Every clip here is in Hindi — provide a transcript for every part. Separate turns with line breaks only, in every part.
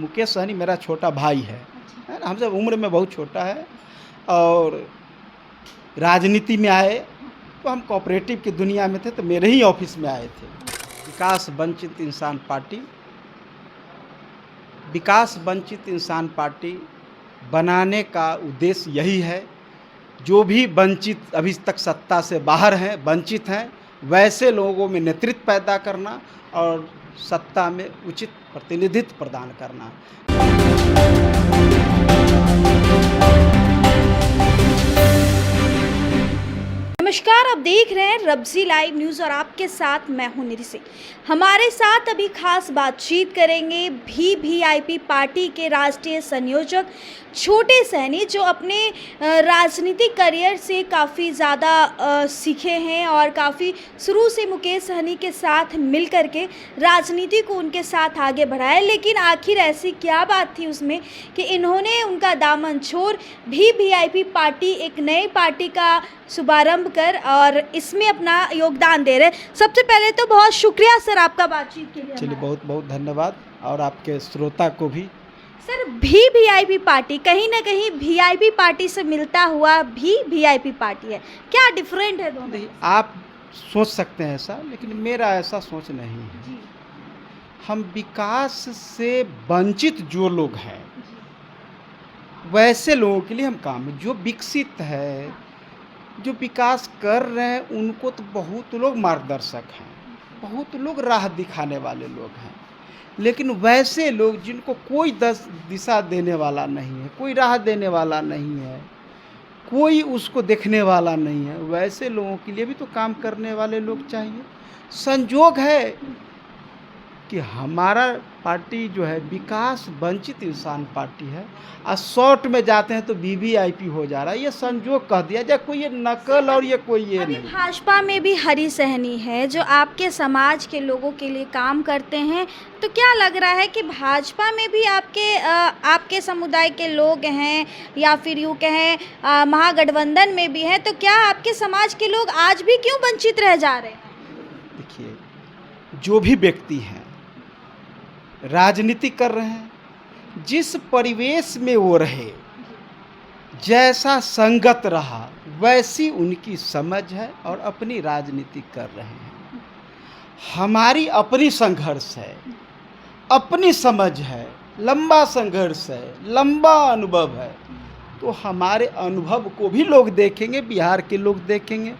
मुकेश सहनी मेरा छोटा भाई है ना, हमसे उम्र में बहुत छोटा है। और राजनीति में आए तो हम कोऑपरेटिव की दुनिया में थे, तो मेरे ही ऑफिस में आए थे। विकास वंचित इंसान पार्टी बनाने का उद्देश्य यही है, जो भी वंचित अभी तक सत्ता से बाहर हैं, वंचित हैं, वैसे लोगों में नेतृत्व पैदा करना और सत्ता में उचित प्रतिनिधित्व प्रदान करना।
नमस्कार, आप देख रहे हैं रब्जी लाइव न्यूज़ और आपके साथ मैं हूं निरिसी। हमारे साथ अभी खास बातचीत करेंगे वीवीआईपी पार्टी के राष्ट्रीय संयोजक छोटे सहनी, जो अपने राजनीतिक करियर से काफ़ी ज़्यादा सीखे हैं और काफ़ी शुरू से मुकेश सहनी के साथ मिल कर के राजनीति को उनके साथ आगे बढ़ाया। लेकिन आखिर ऐसी क्या बात थी उसमें कि इन्होंने उनका दामन छोड़ वीवीआईपी पार्टी, एक नई पार्टी का शुभारंभ कर और इसमें अपना योगदान दे रहे। सबसे पहले तो बहुत शुक्रिया सर आपका बातचीत के लिए।
चलिए, बहुत बहुत धन्यवाद, और आपके श्रोता को भी।
सर, वीवीआईपी पार्टी कहीं ना कहीं वीआईपी पार्टी से मिलता हुआ वीवीआईपी पार्टी है, क्या डिफरेंट है दोनों?
नहीं, आप सोच सकते हैं ऐसा, लेकिन मेरा ऐसा सोच नहीं है
जी।
हम विकास से वंचित जो लोग हैं वैसे लोगों के लिए हम काम, जो विकसित है, जो विकास कर रहे हैं, उनको तो बहुत लोग मार्गदर्शक हैं, बहुत लोग राह दिखाने वाले लोग हैं। लेकिन वैसे लोग जिनको कोई दिशा देने वाला नहीं है, कोई राह देने वाला नहीं है, कोई उसको देखने वाला नहीं है, वैसे लोगों के लिए भी तो काम करने वाले लोग चाहिए। संजोग है कि हमारा पार्टी जो है विकास वंचित इंसान पार्टी है, और शॉर्ट में जाते हैं तो वीवीआईपी हो जा रहा है। ये संजोग कह दिया जाए, कोई ये नकल और ये कोई ये
अभी
नहीं।
भाजपा में भी हरी सहनी है जो आपके समाज के लोगों के लिए काम करते हैं, तो क्या लग रहा है कि भाजपा में भी आपके समुदाय के लोग हैं, या फिर यूँ कहें महागठबंधन में भी हैं, तो क्या आपके समाज के लोग आज भी क्यों वंचित रह जा रहे हैं?
देखिए, जो भी व्यक्ति हैं राजनीति कर रहे हैं, जिस परिवेश में वो रहे, जैसा संगत रहा, वैसी उनकी समझ है और अपनी राजनीति कर रहे हैं। हमारी अपनी संघर्ष है, अपनी समझ है, लंबा संघर्ष है, लंबा अनुभव है, तो हमारे अनुभव को भी लोग देखेंगे, बिहार के लोग देखेंगे।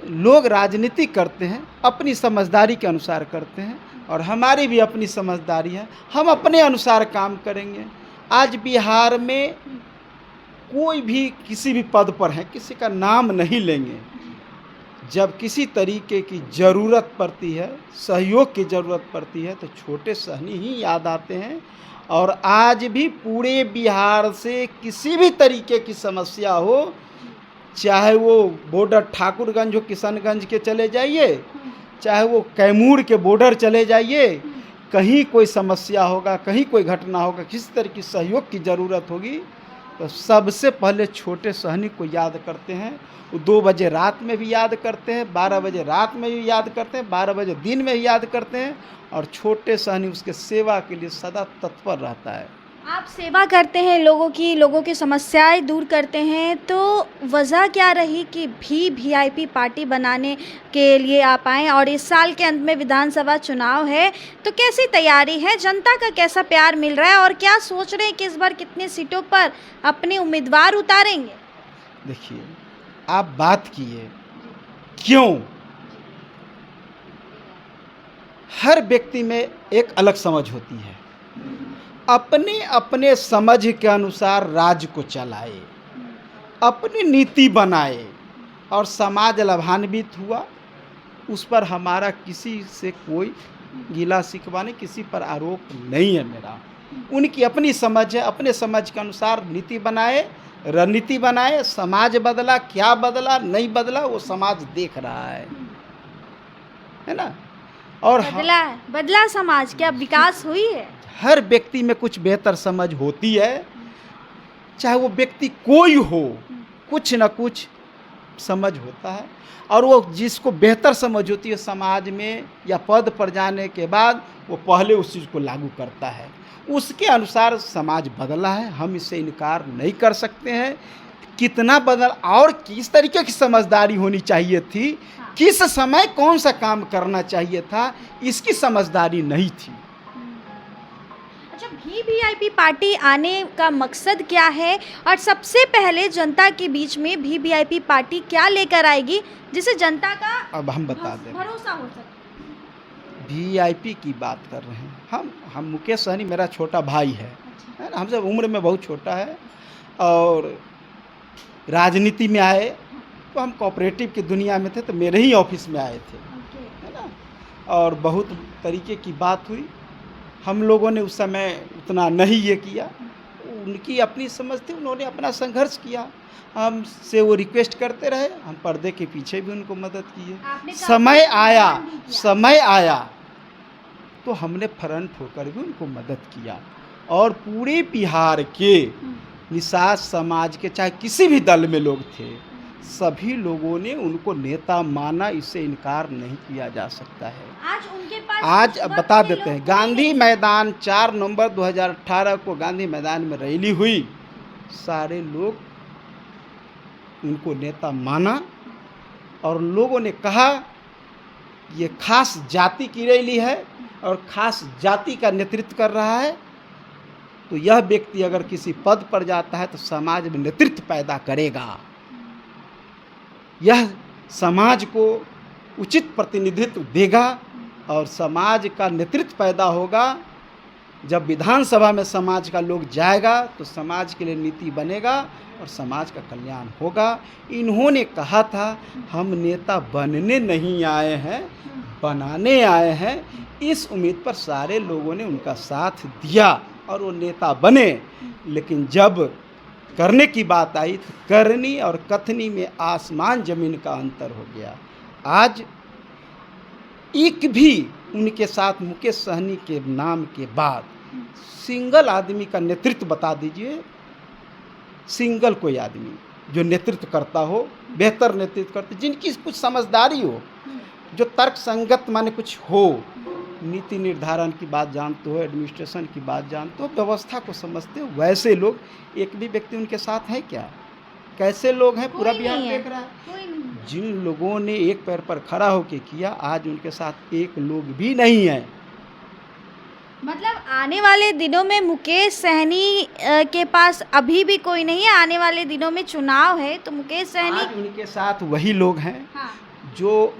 लोग राजनीति करते हैं, अपनी समझदारी के अनुसार करते हैं, और हमारी भी अपनी समझदारी है, हम अपने अनुसार काम करेंगे। आज बिहार में कोई भी किसी भी पद पर है, किसी का नाम नहीं लेंगे, जब किसी तरीके की ज़रूरत पड़ती है, सहयोग की ज़रूरत पड़ती है, तो छोटे सहनी ही याद आते हैं। और आज भी पूरे बिहार से किसी भी तरीके की समस्या हो, चाहे वो बॉर्डर ठाकुरगंज हो, किशनगंज के चले जाइए, चाहे वो कैमूर के बॉर्डर चले जाइए, कहीं कोई समस्या होगा, कहीं कोई घटना होगा, किसी तरह की सहयोग की ज़रूरत होगी, तो सबसे पहले छोटे सहनी को याद करते हैं। वो 2 बजे रात में भी याद करते हैं, 12 बजे रात में भी याद करते हैं, 12 बजे दिन में भी याद करते हैं, और छोटे सहनी उसके सेवा के लिए सदा तत्पर रहता है।
आप सेवा करते हैं, लोगों की समस्याएं दूर करते हैं, तो वजह क्या रही कि वीवीआईपी पार्टी बनाने के लिए आप आएँ? और इस साल के अंत में विधानसभा चुनाव है, तो कैसी तैयारी है, जनता का कैसा प्यार मिल रहा है, और क्या सोच रहे हैं कि इस बार कितने सीटों पर अपने उम्मीदवार उतारेंगे?
देखिए, आप बात कीजिए क्यों, हर व्यक्ति में एक अलग समझ होती है, अपने अपने समझ के अनुसार राज्य को चलाए, अपनी नीति बनाए, और समाज लाभान्वित हुआ, उस पर हमारा किसी से कोई गिला शिकवा नहीं, किसी पर आरोप नहीं है मेरा। उनकी अपनी समझ है, अपने समझ के अनुसार नीति बनाए, रणनीति बनाए। समाज बदला, क्या बदला, नहीं बदला, वो समाज देख रहा है ना। और
बदला समाज, क्या विकास हुई है?
हर व्यक्ति में कुछ बेहतर समझ होती है, चाहे वो व्यक्ति कोई हो, कुछ न कुछ समझ होता है, और वो जिसको बेहतर समझ होती है समाज में या पद पर जाने के बाद, वो पहले उस चीज़ को लागू करता है। उसके अनुसार समाज बदला है, हम इससे इनकार नहीं कर सकते हैं। कितना बदल और किस तरीके की समझदारी होनी चाहिए थी, किस समय कौन सा काम करना चाहिए था, इसकी समझदारी नहीं थी।
अच्छा, वीवीआईपी पार्टी आने का मकसद क्या है और सबसे पहले जनता के बीच में वीवीआईपी पार्टी क्या लेकर आएगी जिससे जनता का
अब हम बता दें,
भरोसा हो सके?
वीआईपी की बात कर रहे हैं हम मुकेश सहनी मेरा छोटा भाई है ना, हमसे उम्र में बहुत छोटा है। और राजनीति में आए तो हम कोऑपरेटिव की दुनिया में थे, तो मेरे ही ऑफिस में आए थे, है ना। और बहुत तरीके की बात हुई, हम लोगों ने उस समय उतना नहीं ये किया, उनकी अपनी समझ थी, उन्होंने अपना संघर्ष किया, हमसे वो रिक्वेस्ट करते रहे, हम पर्दे के पीछे भी उनको मदद किए। समय आया तो हमने फ्रंट होकर भी उनको मदद किया। और पूरे बिहार के निषाद समाज के चाहे किसी भी दल में लोग थे, सभी लोगों ने उनको नेता माना, इससे इनकार नहीं किया जा सकता है।
आज उनके पास
आज अब बता देते हैं, गांधी मैदान 4 नवंबर 2018 को गांधी मैदान में रैली हुई, सारे लोग उनको नेता माना और लोगों ने कहा ये खास जाति की रैली है और खास जाति का नेतृत्व कर रहा है, तो यह व्यक्ति अगर किसी पद पर जाता है तो समाज में नेतृत्व पैदा करेगा, यह समाज को उचित प्रतिनिधित्व देगा और समाज का नेतृत्व पैदा होगा। जब विधानसभा में समाज का लोग जाएगा तो समाज के लिए नीति बनेगा और समाज का कल्याण होगा। इन्होंने कहा था हम नेता बनने नहीं आए हैं, बनाने आए हैं। इस उम्मीद पर सारे लोगों ने उनका साथ दिया और वो नेता बने। लेकिन जब करने की बात आई तो करनी और कथनी में आसमान ज़मीन का अंतर हो गया। आज एक भी उनके साथ मुकेश सहनी के नाम के बाद सिंगल आदमी का नेतृत्व बता दीजिए, सिंगल कोई आदमी जो नेतृत्व करता हो, बेहतर नेतृत्व करते, जिनकी कुछ समझदारी हो, जो तर्क संगत माने कुछ हो, नीति निर्धारण की बात जानते हो, एडमिनिस्ट्रेशन की बात जानते हो, व्यवस्था को समझते हो, वैसे लोग एक भी व्यक्ति उनके साथ है क्या? कैसे लोग हैं पूरा बिहार देख रहा है। जिन लोगों ने एक पैर पर खड़ा होकर किया, आज उनके साथ एक लोग भी नहीं है।
मतलब आने वाले दिनों में मुकेश सहनी के पास अभी भी कोई नहीं है, आने वाले दिनों में चुनाव है तो मुकेश सहनी
आज उनके साथ वही लोग हैं।
हाँ।
जो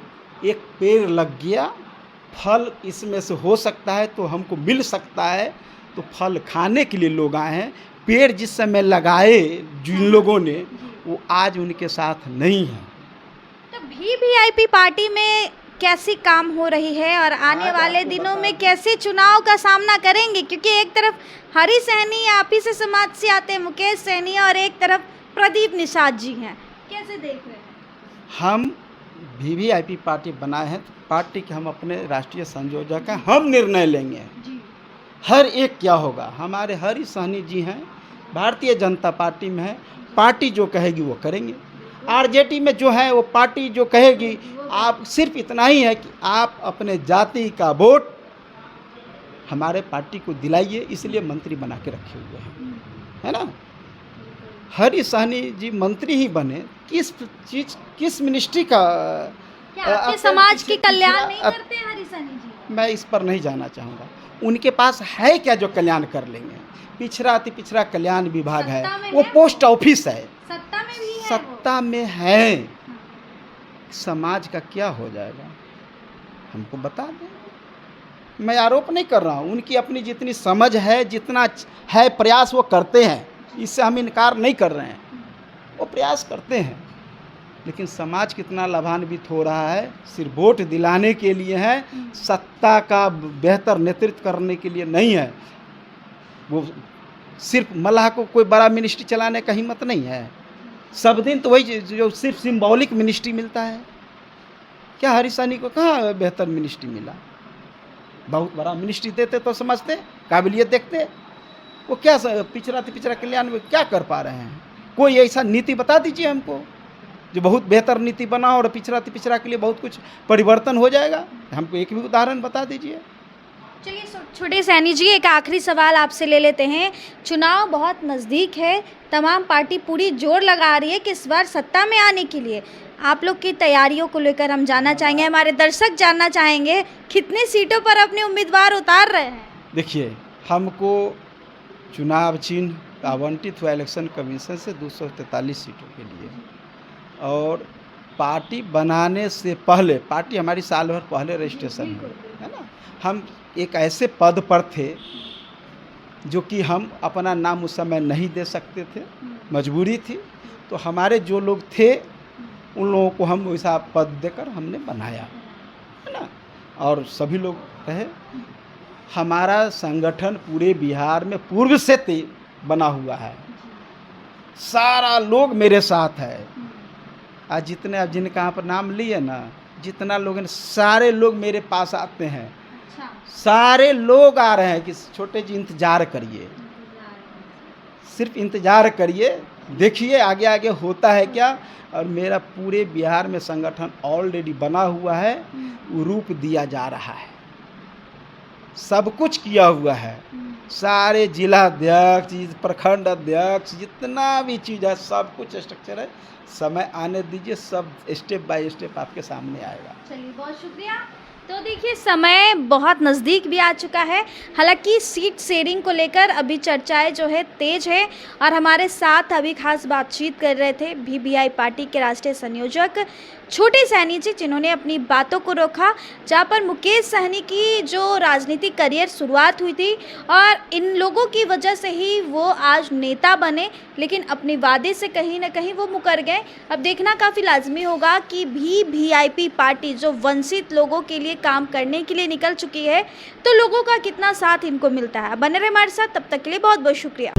एक पेड़ लग गया, फल इसमें से हो सकता है तो हमको मिल सकता है, तो फल खाने के लिए लोग आए हैं। पेड़ जिस समय लगाए जिन लोगों ने, वो आज उनके साथ नहीं है।
तो वीवीआईपी पार्टी में कैसी काम हो रही है और आने वाले दिनों में कैसे चुनाव का सामना करेंगे? क्योंकि एक तरफ हरी सहनी आप ही से समाज से आते हैं, मुकेश सहनी, और एक तरफ प्रदीप निषाद जी हैं, कैसे देख रहे हैं? हम
वीवीआईपी पार्टी बनाए हैं, तो पार्टी के हम अपने राष्ट्रीय संयोजक हैं, हम निर्णय लेंगे हर एक क्या होगा। हमारे हरी सहनी जी हैं, भारतीय जनता पार्टी में है, पार्टी जो कहेगी वो करेंगे। आरजेडी में जो है वो पार्टी जो कहेगी, आप सिर्फ इतना ही है कि आप अपने जाति का वोट हमारे पार्टी को दिलाइए, इसलिए मंत्री बना के रखे हुए हैं, है ना। हरी सहनी जी मंत्री ही बने, किस मिनिस्ट्री का?
क्या आपके समाज के कल्याण नहीं करते हैं हरी सहनी जी?
मैं इस पर नहीं जाना चाहूँगा। उनके पास है क्या जो कल्याण कर लेंगे? पिछड़ा अति पिछड़ा कल्याण विभाग है, वो पोस्ट ऑफिस है,
सत्ता में भी है,
सत्ता में है। समाज का क्या हो जाएगा हमको बता दें। मैं आरोप नहीं कर रहा हूँ, उनकी अपनी जितनी समझ है, जितना है प्रयास वो करते हैं, इससे हम इनकार नहीं कर रहे हैं, वो प्रयास करते हैं। लेकिन समाज कितना लाभान्वित हो रहा है, सिर्फ वोट दिलाने के लिए है, सत्ता का बेहतर नेतृत्व करने के लिए नहीं है। वो सिर्फ मल्लाह को कोई बड़ा मिनिस्ट्री चलाने का हिम्मत नहीं है। सब दिन तो वही जो सिर्फ सिंबॉलिक मिनिस्ट्री मिलता है। क्या हरी सहनी को कहाँ बेहतर मिनिस्ट्री मिला? बहुत बड़ा मिनिस्ट्री देते तो समझते, काबिलियत देखते। वो क्या पिछड़ा कल्याण में क्या कर पा रहे हैं? कोई ऐसा नीति बता दीजिए हमको जो बहुत बेहतर नीति बना और पिछड़ा के लिए बहुत कुछ परिवर्तन हो जाएगा। हमको एक भी उदाहरण बता दीजिए।
चलिए छोटे सैनी जी, एक आखिरी सवाल आपसे ले लेते हैं। चुनाव बहुत नज़दीक है, तमाम पार्टी पूरी जोर लगा रही है कि इस बार सत्ता में आने के लिए आप लोग की तैयारियों को लेकर हम जानना चाहेंगे, हमारे दर्शक जानना चाहेंगे कितनी सीटों पर अपने उम्मीदवार उतार रहे हैं।
देखिए, हमको चुनाव चिन्ह आवंटित हुआ इलेक्शन कमीशन से 243 सीटों के लिए, और पार्टी बनाने से पहले, पार्टी हमारी साल भर पहले रजिस्ट्रेशन हुई है ना, हम एक ऐसे पद पर थे जो कि हम अपना नाम उस समय नहीं दे सकते थे, मजबूरी थी, तो हमारे जो लोग थे उन लोगों को हम वैसा पद देकर हमने बनाया है ना, और सभी लोग रहे। हमारा संगठन पूरे बिहार में पूर्व से बना हुआ है, सारा लोग मेरे साथ है। आज जितने अब जिनका यहाँ पर नाम लिए ना, जितना लोग हैं, सारे लोग मेरे पास आते हैं, सारे लोग आ रहे हैं कि छोटे जी इंतज़ार करिए, सिर्फ इंतज़ार करिए, देखिए आगे आगे होता है क्या। और मेरा पूरे बिहार में संगठन ऑलरेडी बना हुआ है, रूप दिया जा रहा है, सब कुछ किया हुआ है, सारे जिला अध्यक्ष, प्रखंड अध्यक्ष, जितना भी चीज़ है सब कुछ स्ट्रक्चर है। समय आने दीजिए, सब स्टेप बाय स्टेप आपके सामने आएगा।
चलिए, बहुत शुक्रिया। तो देखिए, समय बहुत नज़दीक भी आ चुका है, हालांकि सीट शेयरिंग को लेकर अभी चर्चाएं जो है तेज है, और हमारे साथ अभी खास बातचीत कर रहे थे VVI पार्टी के राष्ट्रीय संयोजक छोटे सैनी जी, जिन्होंने अपनी बातों को रोका, जहां पर मुकेश सहनी की जो राजनीतिक करियर शुरुआत हुई थी और इन लोगों की वजह से ही वो आज नेता बने, लेकिन अपने वादे से कहीं ना कहीं वो मुकर गए। अब देखना काफ़ी लाजमी होगा कि VVIP पार्टी जो वंचित लोगों के लिए काम करने के लिए निकल चुकी है, तो लोगों का कितना साथ इनको मिलता है। बने रहे हमारे साथ, तब तक के लिए बहुत बहुत शुक्रिया।